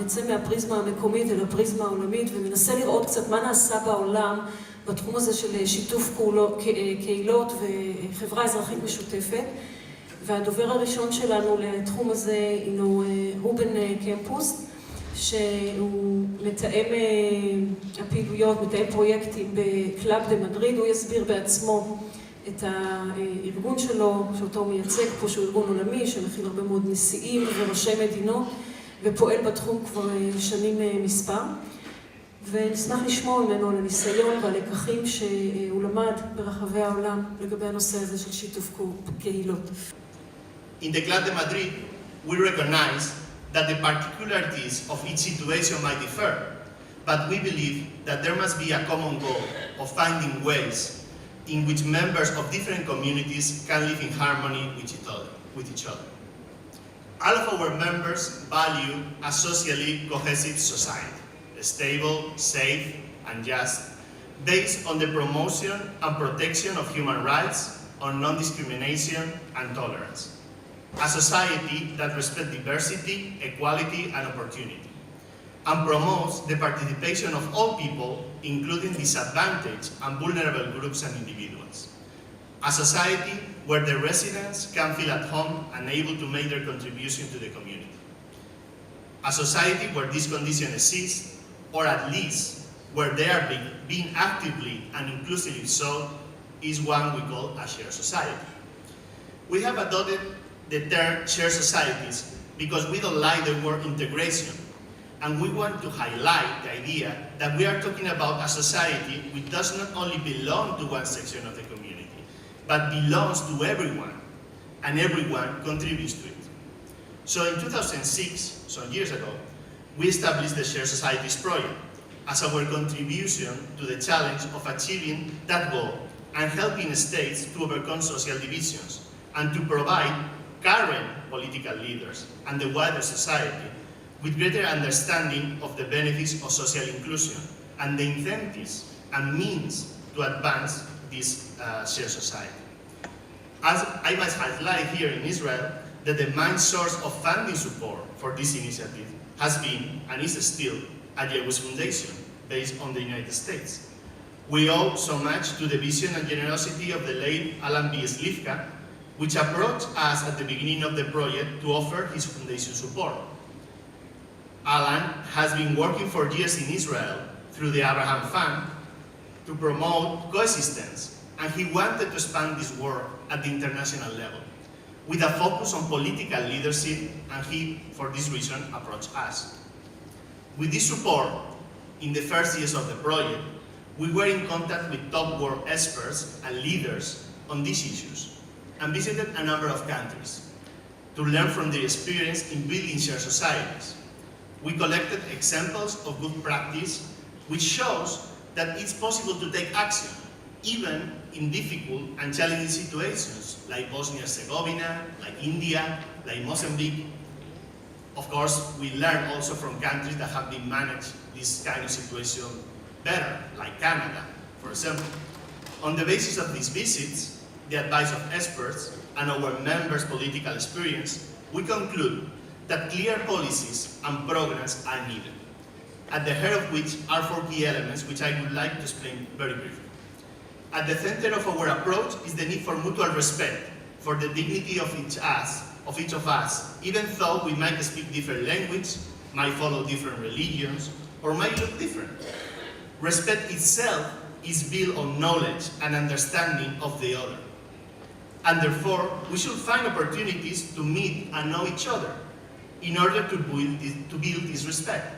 נצא מהפריזמה המקומית אל הפריזמה העולמית ומנסה לראות קצת מה נעשה בעולם בתחום הזה של שיתוף קהילות וחברה אזרחית משותפת. והדובר הראשון שלנו לתחום הזה הינו ראובן קמפוס, שהוא מתאם הפעילויות, מתאם פרויקטים בקלאב במדריד. הוא יסביר בעצמו את הארגון שלו, שאותו הוא מייצג פה, שהוא ארגון עולמי שמכיל הרבה מאוד נשיאים וראשי מדינות, ופועל בתחום כבר שנים מספר. ונשמח לשמוע ממנו על הניסיון והלקחים שהוא למד ברחבי העולם לגבי הנושא הזה של שיתוף קהילות. In the Clàb de Madrid, we recognize that the particularities of each situation might differ, but we believe that there must be a common goal of finding ways in which members of different communities can live in harmony with each other. All of our members value a socially cohesive society, stable, safe, and just, based on the promotion and protection of human rights, on non-discrimination and tolerance. A society that respects diversity, equality, and opportunity, and promotes the participation of all people, including disadvantaged and vulnerable groups and individuals. A society where the residents can feel at home and able to make their contribution to the community. A society where this condition exists, or at least where they are being actively and inclusively so, is one we call a shared society. We have adopted the term shared societies because we don't like the word integration, and we want to highlight the idea that we are talking about a society which does not only belong to one section of the community, but belongs to everyone, and everyone contributes to it. So in 2006, some years ago, we established the Shared Societies Project as our contribution to the challenge of achieving that goal and helping states to overcome social divisions and to provide current political leaders and the wider society with greater understanding of the benefits of social inclusion and the incentives and means to advance this shared society. As I must highlight here in Israel, that the main source of funding support for this initiative has been and is still a Jewish foundation based on the United States. We owe so much to the vision and generosity of the late Alan B. Slivka, which approached us at the beginning of the project to offer his foundation support. Alan has been working for years in Israel through the Abraham Fund to promote coexistence, and he wanted to expand this work at the international level with a focus on political leadership, and he, for this reason, approached us. With this support, in the first years of the project, we were in contact with top world experts and leaders on these issues, and visited a number of countries to learn from their experience in building shared societies. We collected examples of good practice, which shows that it's possible to take action, even in difficult and challenging situations, like Bosnia-Herzegovina, like India, like Mozambique. Of course, we learn also from countries that have been managed this kind of situation better, like Canada, for example. On the basis of these visits, the advice of experts, and our members' political experience, we conclude that clear policies and programs are needed, at the heart of which are 4 key elements, which I would like to explain very briefly. At the center of our approach is the need for mutual respect for the dignity of each of us, even though we might speak different language, might follow different religions, or might look different. Respect itself is built on knowledge and understanding of the other. And therefore, we should find opportunities to meet and know each other in order to build this respect.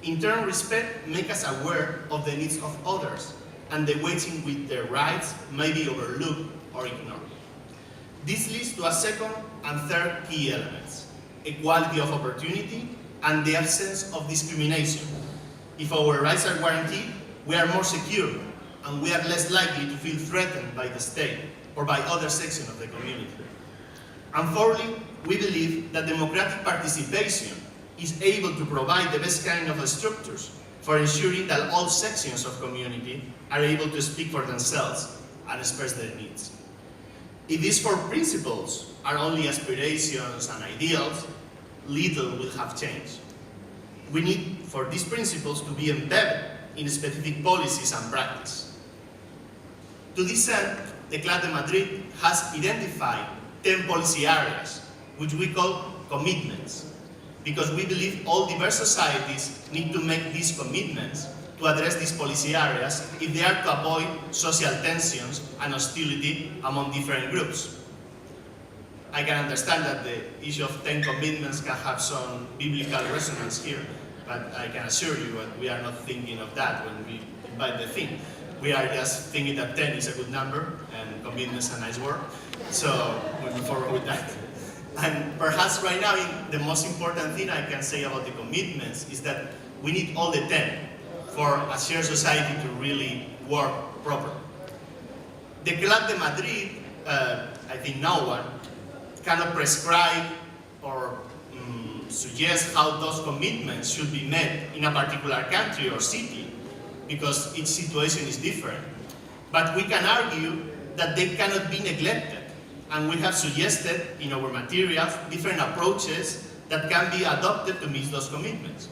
In turn, respect makes us aware of the needs of others and the ways in which their rights may be overlooked or ignored. This leads to a second and third key elements: equality of opportunity and the absence of discrimination. If our rights are guaranteed, we are more secure and we are less likely to feel threatened by the state or by other sections of the community. And fourthly, we believe that democratic participation is able to provide the best kind of structures for ensuring that all sections of community are able to speak for themselves and express their needs. If these 4 principles are only aspirations and ideals, little will have changed. we need for these principles to be embedded in specific policies and practice. To this end, the Clàb de Madrid has identified 10 policy areas, which we call commitments, because we believe all diverse societies need to make these commitments to address these policy areas if they are to avoid social tensions and hostility among different groups. I can understand that the issue of 10 commitments can have some biblical resonance here, but I can assure you that we are not thinking of that when we invite the theme. We are just thinking that 10 is a good number and commitments a nice word, so we'll move forward with that. And perhaps right now, the most important thing I can say about the commitments is that we need all the 10 for a shared society to really work properly. The Clàb de Madrid, I think no one cannot prescribe or suggest how those commitments should be met in a particular country or city, because each situation is different. But we can argue that they cannot be neglected, and we have suggested in our materials different approaches that can be adopted to meet those commitments.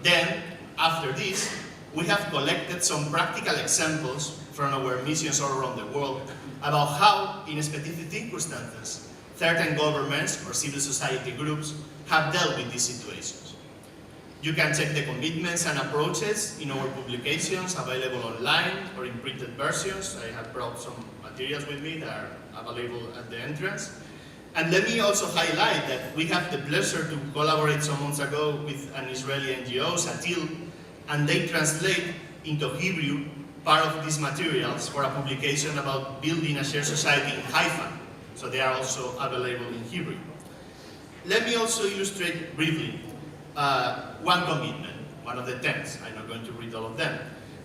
Then, after this, we have collected some practical examples from our missions all around the world about how, in specific circumstances, certain governments or civil society groups have dealt with these situations. You can check the commitments and approaches in our publications available online or in printed versions. I have brought some materials with me that are available at the entrance. And let me also highlight that we have the pleasure to collaborate some months ago with an Israeli NGO, Hatil, and they translate into Hebrew part of these materials for a publication about building a shared society in Haifa. So they are also available in Hebrew. Let me also illustrate briefly one commitment, one of the 10s. I'm not going to read all of them.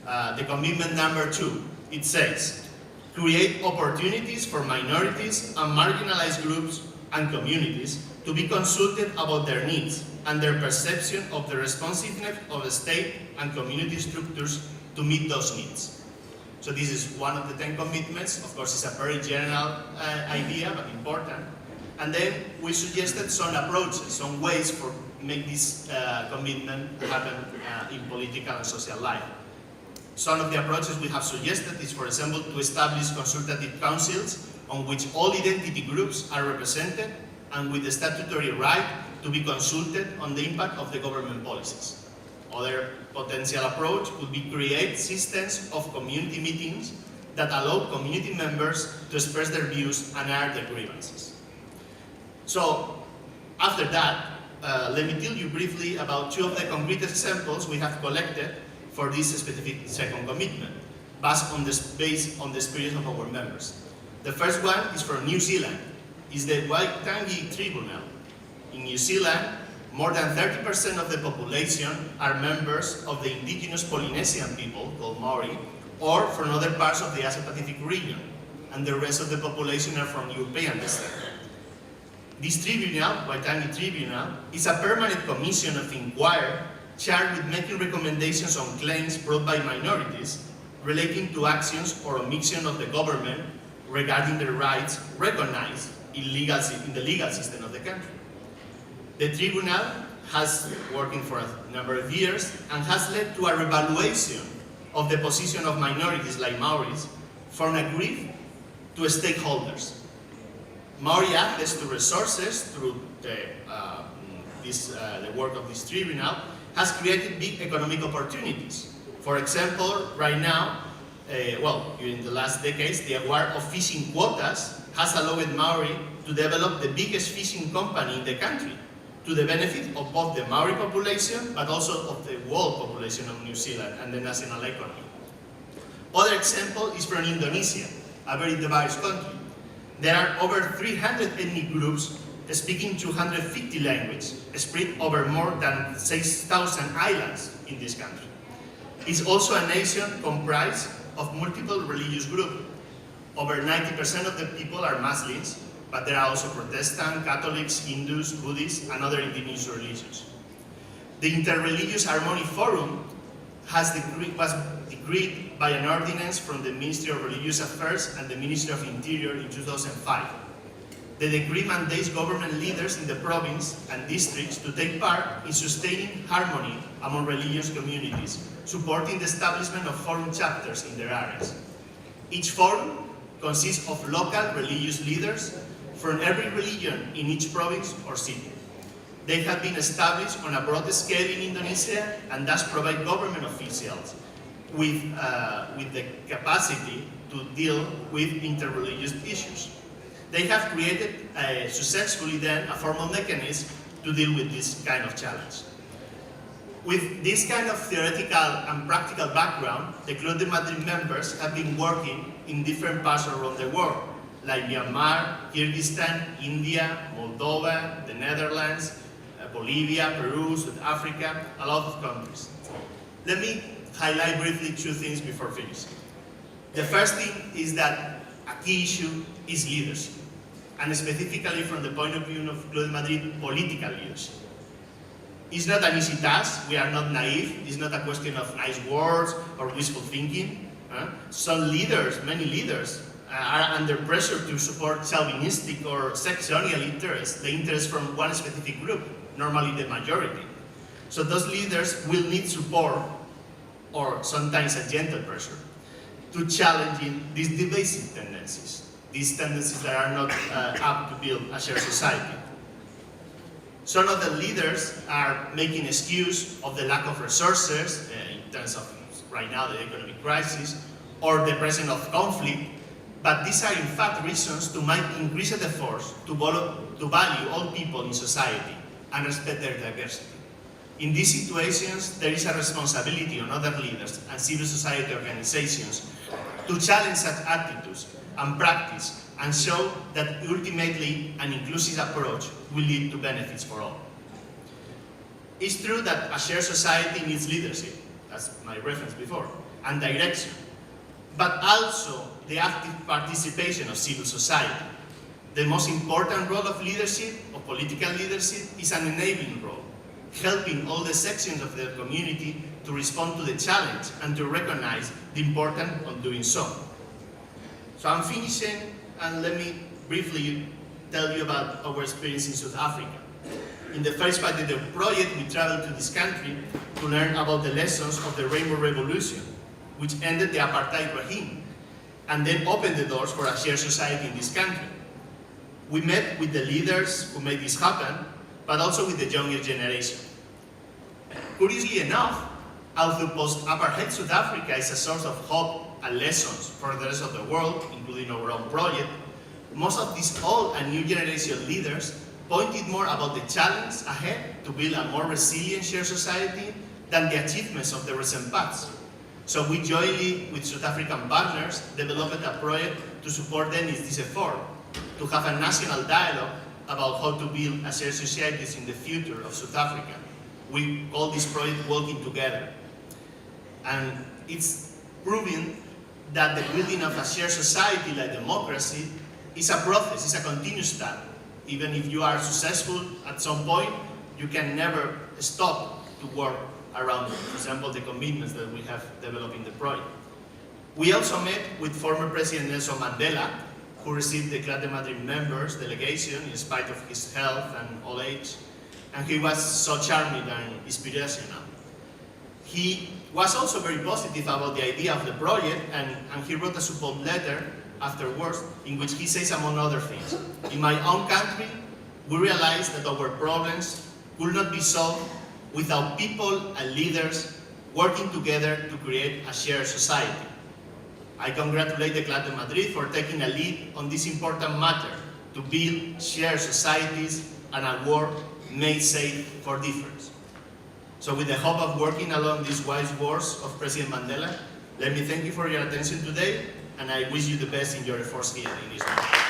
The commitment number 2, it says, create opportunities for minorities and marginalized groups and communities to be consulted about their needs and their perception of the responsiveness of the state and community structures to meet those needs. So this is one of the 10 commitments. Of course, it's a very general idea, but important. And then we suggested some approaches, some ways for make this commitment happen in political and social life. Some of the approaches we have suggested is, for example, to establish consultative councils on which all identity groups are represented and with the statutory right to be consulted on the impact of the government policies. Other potential approach would be create systems of community meetings that allow community members to express their views and air their grievances. So, after that, let me tell you briefly about 2 of the concrete examples we have collected for this specific second commitment, based on the experience of our members. The first one is from New Zealand. It's the Waitangi Tribunal. In New Zealand, more than 30% of the population are members of the indigenous Polynesian people, called Maori, or from other parts of the Asia-Pacific region, and the rest of the population are from European descent. This tribunal, Waitangi Tribunal, is a permanent commission of inquiry charged with making recommendations on claims brought by minorities relating to actions or omission of the government regarding the rights recognized in the legal system of the country. The tribunal has working for a number of years and has led to a revaluation of the position of minorities like Maoris from a grief to stakeholders. Maori access to resources through the work of this tribunal has created big economic opportunities. For example, right now, during the last decades, the award of fishing quotas has allowed Maori to develop the biggest fishing company in the country, to the benefit of both the Maori population, but also of the world population of New Zealand and the national economy. Other example is from Indonesia, a very diverse country. There are over 300 ethnic groups speaking 250 languages, spread over more than 6,000 islands in this country. It's also a nation comprised of multiple religious groups. Over 90% of the people are Muslims, but there are also Protestant, Catholics, Hindus, Buddhists, and other indigenous religions. The Interreligious Harmony Forum was decreed by an ordinance from the Ministry of Religious Affairs and the Ministry of Interior in 2005. The decree mandates government leaders in the province and districts to take part in sustaining harmony among religious communities, supporting the establishment of forum chapters in their areas. Each forum consists of local religious leaders from every religion in each province or city. They have been established on a broad scale in Indonesia and thus provide government officials with the capacity to deal with interreligious issues. They have created successfully then a formal mechanism to deal with this kind of challenge. With this kind of theoretical and practical background, the Club de Madrid members have been working in different parts around the world, like Myanmar, Kyrgyzstan, India, Moldova, the Netherlands, Bolivia, Peru, South Africa, a lot of countries. Let me highlight briefly two things before finishing. The first thing is that a key issue is leadership, and specifically from the point of view of Club de Madrid, political leadership. It's not an easy task, we are not naive, it's not a question of nice words or wishful thinking. Some leaders, many leaders, are under pressure to support chauvinistic or sectional interests, the interests from one specific group, normally the majority. So those leaders will need support, or sometimes a gentle pressure, to challenging these divisive tendencies, these tendencies that are not up to build a shared society. Some of the leaders are making excuse of the lack of resources in terms of right now the economic crisis or the presence of conflict, but these are in fact reasons to make increased efforts to value all people in society and respect their diversity. In these situations, there is a responsibility on other leaders and civil society organizations to challenge such attitudes and practice and show that ultimately an inclusive approach will lead to benefits for all. It's true that a shared society needs leadership, that's my reference before, and direction, but also the active participation of civil society. The most important role of leadership, of political leadership, is an enabling role, helping all the sections of the community to respond to the challenge and to recognize the importance of doing so. So I'm finishing, and let me briefly tell you about our experience in South Africa. In the first part of the project, we traveled to this country to learn about the lessons of the Rainbow Revolution, which ended the apartheid regime, and then opened the doors for a shared society in this country. We met with the leaders who made this happen, but also with the younger generation. Curiously enough, although post-apartheid South Africa is a source of hope and lessons for the rest of the world, including our own project, most of these old and new generation leaders pointed more about the challenge ahead to build a more resilient shared society than the achievements of the recent past. So we jointly, with South African partners, developed a project to support them in this effort, to have a national dialogue about how to build a shared society in the future of South Africa. We call this project Working Together. And it's proving that the building of a shared society like democracy is a process, it's a continuous step. Even if you are successful at some point, you can never stop to work around, for example, the commitments that we have developed in the project. We also met with former President Nelson Mandela, who received the Club de Madrid members delegation in spite of his health and old age, and he was so charming and inspirational. He was also very positive about the idea of the project, and he wrote a support letter afterwards in which he says, among other things, in my own country, we realized that our problems could not be solved without people and leaders working together to create a shared society. I congratulate the Club de Madrid for taking a lead on this important matter to build shared societies and a world made safe for difference. So with the hope of working along these wise words of President Mandela, let me thank you for your attention today, and I wish you the best in your efforts here in Israel.